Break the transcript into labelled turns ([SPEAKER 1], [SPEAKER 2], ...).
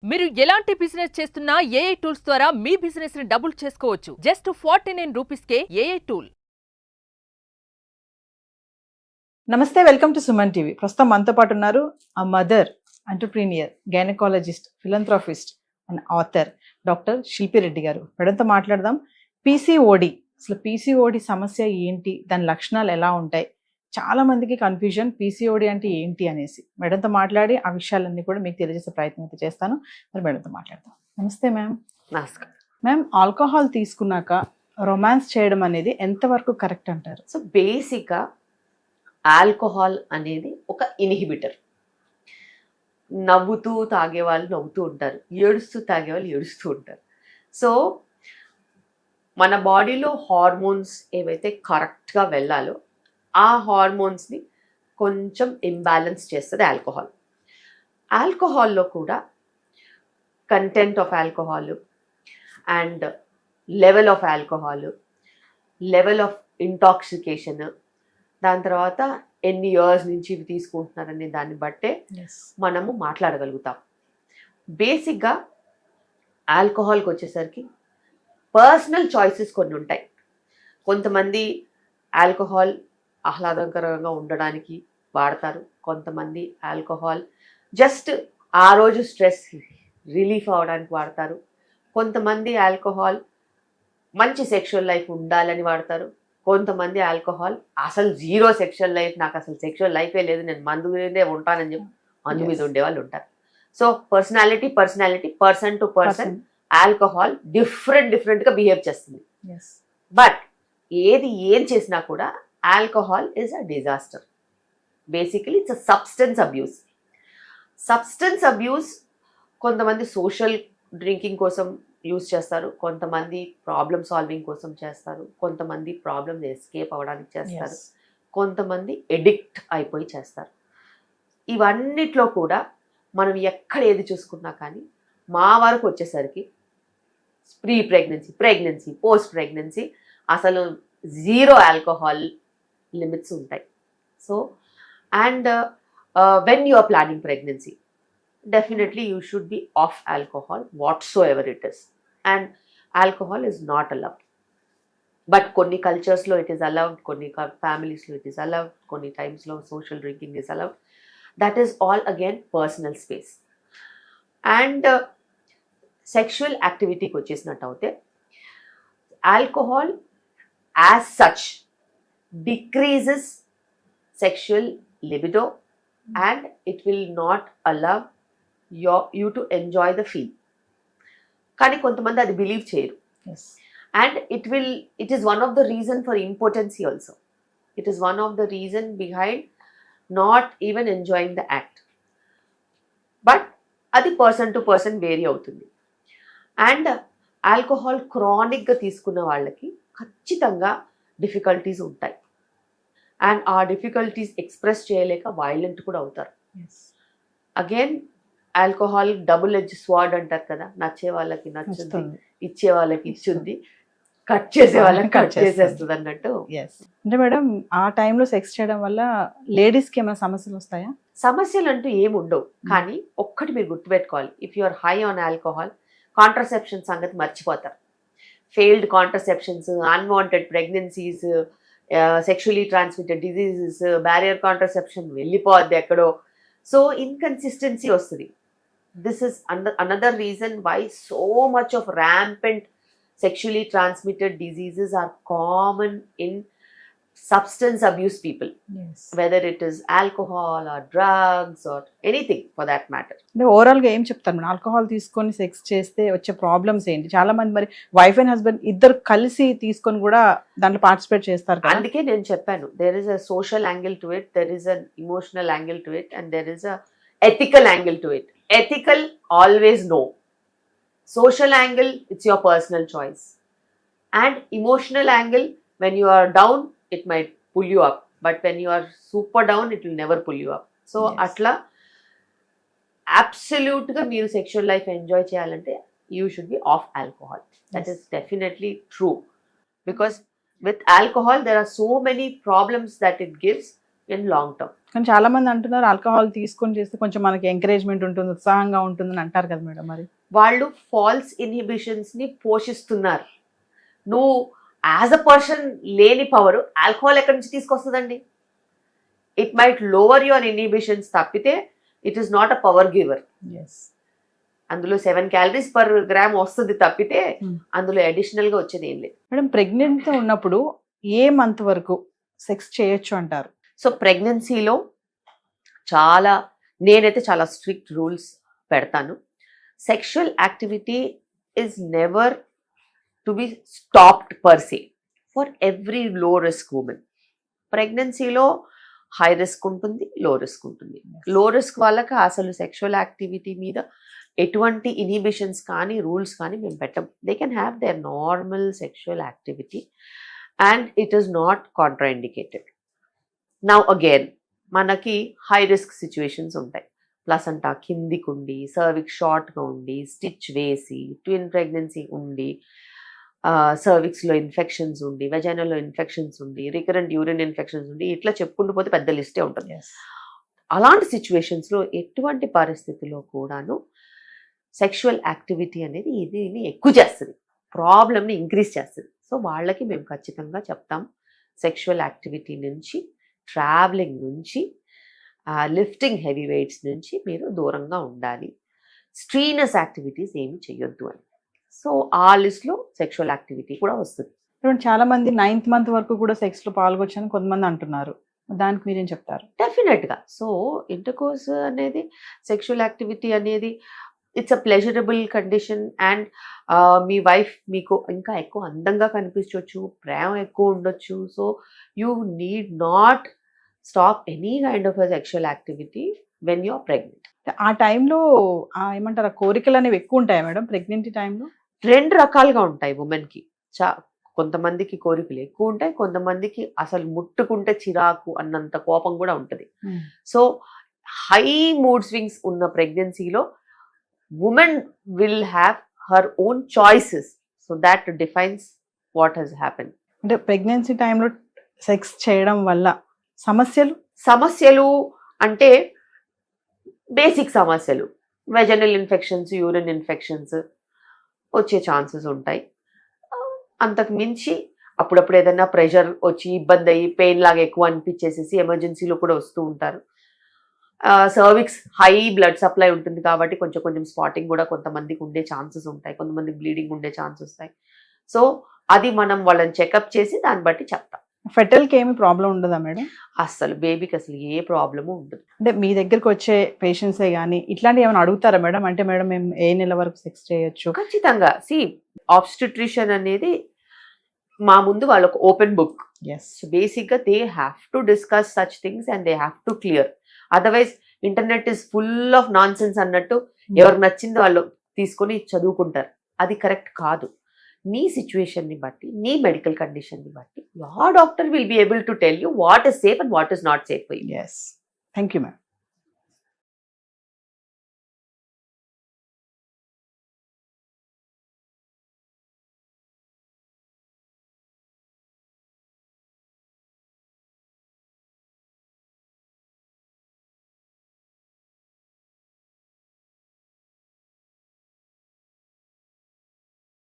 [SPEAKER 1] మీరు ఎలాంటి బిజినెస్ చేస్తున్నా ఏఐ టూల్స్ ద్వారా మీ బిజినెస్ ని డబుల్ చేసుకోవచ్చు. జస్ట్ 49 రూపీస్కే ఏఐ టూల్.
[SPEAKER 2] నమస్తే, వెల్కమ్ టు సుమన్ టీవీ. ప్రస్తుతం మనతో పాటు ఉన్నారు ఆ mother, entrepreneur, gynaecologist, philanthropist and author doctor Shilpi Reddy గారు. మేడంతో మాట్లాడదాం. పీసీఓడి, అసలు పీసీఓడి సమస్య ఏంటి, దాని లక్షణాలు ఎలా ఉంటాయి, చాలా మందికి కన్ఫ్యూజన్ పీసీఓడి అంటే ఏంటి అనేసి. మేడంతో మాట్లాడి ఆ విషయాలన్నీ కూడా మీకు తెలియజేసే ప్రయత్నం అయితే చేస్తాను. మరి మేడంతో మాట్లాడదాం. నమస్తే మ్యామ్.
[SPEAKER 3] నమస్కారం
[SPEAKER 2] మ్యామ్, ఆల్కహాల్ తీసుకున్నాక రొమాన్స్ చేయడం అనేది ఎంతవరకు కరెక్ట్ అంటారు?
[SPEAKER 3] సో బేసిక్గా ఆల్కహాల్ అనేది ఒక ఇన్హిబిటర్. నవ్వుతూ తాగే వాళ్ళు నవ్వుతూ ఉంటారు, ఏడుస్తూ తాగే వాళ్ళు ఏడుస్తూ ఉంటారు. సో మన బాడీలో హార్మోన్స్ ఏవైతే కరెక్ట్గా వెళ్ళాలో ఆ హార్మోన్స్ని కొంచెం ఇంబ్యాలెన్స్ చేస్తుంది ఆల్కహాల్. ఆల్కహాల్లో కూడా content of alcohol and level of alcohol, level of intoxication, దాని తర్వాత ఎన్ని ఇయర్స్ నుంచి ఇవి తీసుకుంటున్నారనే దాన్ని బట్టే మనము మాట్లాడగలుగుతాం. బేసిక్గా ఆల్కహాల్కి వచ్చేసరికి పర్సనల్ చాయిసెస్ కొన్ని ఉంటాయి. కొంతమంది ఆల్కహాల్ ఆహ్లాదకరంగా ఉండడానికి వాడతారు, కొంతమంది ఆల్కహాల్ జస్ట్ ఆ రోజు స్ట్రెస్ రిలీఫ్ అవ్వడానికి వాడతారు, కొంతమంది ఆల్కహాల్ మంచి సెక్షువల్ లైఫ్ ఉండాలని వాడతారు, కొంతమంది ఆల్కహాల్ అసలు జీరో సెక్షువల్ లైఫ్, నాకు అసలు సెక్షువల్ లైఫే లేదు, నేను మందు మీదే ఉంటానని చెప్పి మందు మీద ఉండేవాళ్ళు ఉంటారు. So personality person to person alcohol డిఫరెంట్గా బిహేవ్ చేస్తుంది. బట్ ఏం చేసినా కూడా alcohol is a disaster. Basically it's a substance abuse. కొంతమంది సోషల్ డ్రింకింగ్ కోసం యూజ్ చేస్తారు, కొంతమంది ప్రాబ్లమ్ సాల్వింగ్ కోసం చేస్తారు, కొంతమంది ప్రాబ్లమ్ ఎస్కేప్ అవ్వడానికి చేస్తారు, కొంతమంది ఎడిక్ట్ అయిపోయి చేస్తారు. ఇవన్నిట్లో కూడా మనం ఎక్కడ ఏది చూసుకున్నా కానీ మా వరకు వచ్చేసరికి ప్రెగ్నెన్సీ, పోస్ట్ ప్రెగ్నెన్సీ అసలు జీరో ఆల్కహాల్ లిమిట్స్ ఉంటాయి. So and when you are planning pregnancy, definitely you should be off alcohol whatsoever it is, and alcohol is not allowed. But konni cultures lo it is allowed, konni families lo it is allowed, konni times lo social drinking is allowed. That is all again personal space. And sexual activity ko chesinattaute alcohol as such decreases sexual libido and it will not allow you to enjoy the feel. కానీ కొంతమంది అది believe చేయరు. And it is one of the reason for impotency also. It is one of the reason behind not even enjoying the act. But అది person to person vary అవుతుంది. And alcohol క్రానిక్గా తీసుకున్న వాళ్ళకి ఖచ్చితంగా difficulties ఉంటాయి. And ఆ difficulties express చేయలేక violent కూడా అవుతారు. Again alcohol double edge sword అంటారు కదా, నచ్చే వాళ్ళకి నచ్చుతుంది, ఇచ్చే వాళ్ళకి ఇచ్చుంది, కట్ చేసే వాళ్ళకి కట్ చేసేస్తుంది అన్నట్టు.
[SPEAKER 2] అంటే మేడం, ఆ టైంలో సెక్స్ చేయడం వల్ల లేడీస్కి ఏమైనా సమస్యలు వస్తాయా?
[SPEAKER 3] సమస్యలు అంటూ ఏమి ఉండవు, కానీ ఒక్కటి మీరు గుర్తుపెట్టుకోవాలి. If you are high on alcohol, contraception సంగతి మర్చిపోతారు. Failed contraceptions, unwanted pregnancies, sexually transmitted diseases, barrier contraception వెళ్ళిపోద్ది ఎక్కడో. సో ఇన్కన్సిస్టెన్సీ వస్తుంది. This is another reason why so much of rampant sexually transmitted diseases are common in substance abuse people. Whether it is alcohol or drugs or anything for that matter.
[SPEAKER 2] అంటే ఓవరాల్గా ఏం చెప్తారు madam, alcohol తీసుకొని sex చేస్తే వచ్చే problems ఏంటి? చాలా మంది మరి వైఫ్ అండ్ హస్బెండ్ ఇద్దరు కలిసి తీసుకొని కూడా దాంట్లో పార్టిసిపేట్ చేస్తారు కదా.
[SPEAKER 3] అందుకే నేను చెప్పాను, there is a social angle to it, there is an emotional angle to it, and there is a ethical angle to it. Ethical, always no. Social angle, it's your personal choice. And emotional angle, when you are down, it might pull you up. But when you are super down, it will never pull you up. So, atla, absolute ga meeru sexual life enjoy cheyalante, you should be off alcohol. That is definitely true. Because with alcohol, there are so many problems that it gives in long term.
[SPEAKER 2] కానీ చాలా మంది అంటున్నారు alcohol తీసుకొని చేస్తే కొంచెం మనకి encouragement ఉంటుంది, ఉత్సాహంగా ఉంటుందని అంటారు కదా మేడం. మరి
[SPEAKER 3] వాళ్ళు ఫాల్స్ ఇన్హిబిషన్స్ని పోషిస్తున్నారు. నువ్వు యాజ్ అ పర్సన్ లేని పవర్ ఆల్కహాల్ ఎక్కడి నుంచి తీసుకొస్తుందండి? It might lower your inhibitions తప్పితే it is not a power giver. అందులో 7 calories per gram వస్తుంది తప్పితే అందులో అడిషనల్గా వచ్చేది ఏం లేదు.
[SPEAKER 2] మేడం, ప్రెగ్నెంట్ ఉన్నప్పుడు ఏ మంత్ వరకు సెక్స్ చేయొచ్చు అంటారు?
[SPEAKER 3] సో ప్రెగ్నెన్సీలో నేనైతే చాలా స్ట్రిక్ట్ రూల్స్ పెడతాను. Sexual activity is never to be stopped per say for every లో రిస్క్ ఉమెన్. ప్రెగ్నెన్సీలో హై రిస్క్ ఉంటుంది, లో రిస్క్ ఉంటుంది. లో రిస్క్ వాళ్ళకి అసలు సెక్షువల్ యాక్టివిటీ మీద ఎటువంటి ఇన్హిబిషన్స్ కానీ రూల్స్ కానీ మేము పెట్టం. They can have their normal sexual activity and it is not contraindicated. Now again మనకి హై రిస్క్ సిచ్యువేషన్స్ ఉంటాయి. ప్లసంటా కిందికి ఉండి, సర్విక్స్ షార్ట్గా ఉండి, స్టిచ్ వేసి, ట్విన్ ప్రెగ్నెన్సీ ఉండి, సర్విక్స్లో ఇన్ఫెక్షన్స్ ఉండి, వెజైనాలో ఇన్ఫెక్షన్స్ ఉండి, రికరెంట్ యూరిన్ ఇన్ఫెక్షన్స్ ఉండి, ఇట్లా చెప్పుకుంటూ పోతే పెద్ద లిస్టే ఉంటుంది. అలాంటి సిచ్యువేషన్స్లో ఎటువంటి పరిస్థితుల్లో కూడాను సెక్షువల్ యాక్టివిటీ అనేది ఇది ఎక్కువ చేస్తుంది, ప్రాబ్లమ్ని ఇంక్రీజ్ చేస్తుంది. సో వాళ్ళకి మేము ఖచ్చితంగా చెప్తాం, సెక్షువల్ యాక్టివిటీ నుంచి, ట్రావెలింగ్ నుంచి, లిఫ్టింగ్ హెవీ వెయిట్స్ నుంచి మీరు దూరంగా ఉండాలి, స్ట్రీనస్ యాక్టివిటీస్ ఏమి చేయొద్దు అని. సో ఆ లిస్ట్లో సెక్షువల్ యాక్టివిటీ కూడా వస్తుంది.
[SPEAKER 2] ఇప్పుడు చాలా మంది 9th month వరకు కూడా సెక్స్ లో పాల్గొచ్చని కొంతమంది అంటున్నారు, దానికి మీరేం చెప్తారు?
[SPEAKER 3] డెఫినెట్గా. సో ఇంటర్కోర్స్ అనేది, సెక్షువల్ యాక్టివిటీ అనేది it's a pleasurable condition. And మీ వైఫ్ మీకు ఇంకా ఎక్కువ అందంగా కనిపించవచ్చు, ప్రేమ ఎక్కువ ఉండొచ్చు. So you need not stop any kind of a sexual activity when you are pregnant.
[SPEAKER 2] ఆ టైంలో ఏమంటారు, కోరికలు అనేవి ఎక్కువ ఉంటాయా మేడం ప్రెగ్నెన్సీ టైంలో?
[SPEAKER 3] 2 రకాలుగా ఉంటాయి ఉమెన్కి. కొంతమందికి కోరికలు ఎక్కువ ఉంటాయి, కొంతమందికి అసలు ముట్టుకుంటే చిరాకు అన్నంత కోపం కూడా ఉంటుంది. సో హై మూడ్ స్వింగ్స్ ఉన్న ప్రెగ్నెన్సీలో woman will have her own choices, so that defines what has happened.
[SPEAKER 2] అంటే ప్రెగ్నెన్సీ టైంలో సెక్స్ చేయడం వల్ల
[SPEAKER 3] సమస్యలు అంటే బేసిక్ సమస్యలు, వెజనల్ ఇన్ఫెక్షన్స్, యూరిన్ ఇన్ఫెక్షన్స్ వచ్చే ఛాన్సెస్ ఉంటాయి. అంతకు మించి అప్పుడప్పుడు ఏదైనా ప్రెషర్ వచ్చి ఇబ్బంది అయ్యి పెయిన్ లాగా ఎక్కువ అనిపించేసేసి ఎమర్జెన్సీలో కూడా వస్తూ ఉంటారు. సర్విక్స్ హై బ్లడ్ సప్లై ఉంటుంది కాబట్టి కొంచెం స్పాటింగ్ కూడా కొంతమందికి ఉండే ఛాన్సెస్ ఉంటాయి, కొంతమందికి బ్లీడింగ్ ఉండే ఛాన్సెస్ ఉంటాయి. సో అది మనం వాళ్ళని చెకప్ చేసి దాన్ని బట్టి చెప్తాం.
[SPEAKER 2] ఫెటల్కి ఏమి ప్రాబ్లం ఉండదా మేడం?
[SPEAKER 3] అసలు బేబీకి అసలు ఏ ప్రాబ్లము ఉండదు.
[SPEAKER 2] అంటే మీ దగ్గరకు వచ్చే పేషెంట్సే కానీ ఇట్లాంటివి ఏమైనా అడుగుతారా మేడం? అంటే మేడం మేము ఏ నెల వరకు సెక్స్ చేయొచ్చు?
[SPEAKER 3] ఖచ్చితంగా. ఆబ్స్టిట్రిషన్ అనేది మా ముందు వాళ్ళకు ఓపెన్ బుక్. సో బేసిక్గా they have to discuss such things and they have to clear. Otherwise internet is full of non sense అన్నట్టు ఎవరికి నచ్చింది వాళ్ళు తీసుకొని చదువుకుంటారు. అది కరెక్ట్ కాదు. నీ సిచ్యువేషన్ని బట్టి, నీ మెడికల్ కండిషన్ని బట్టి your doctor will be able to tell you what is safe and what is not safe for you.
[SPEAKER 2] Yes. Thank you, ma'am.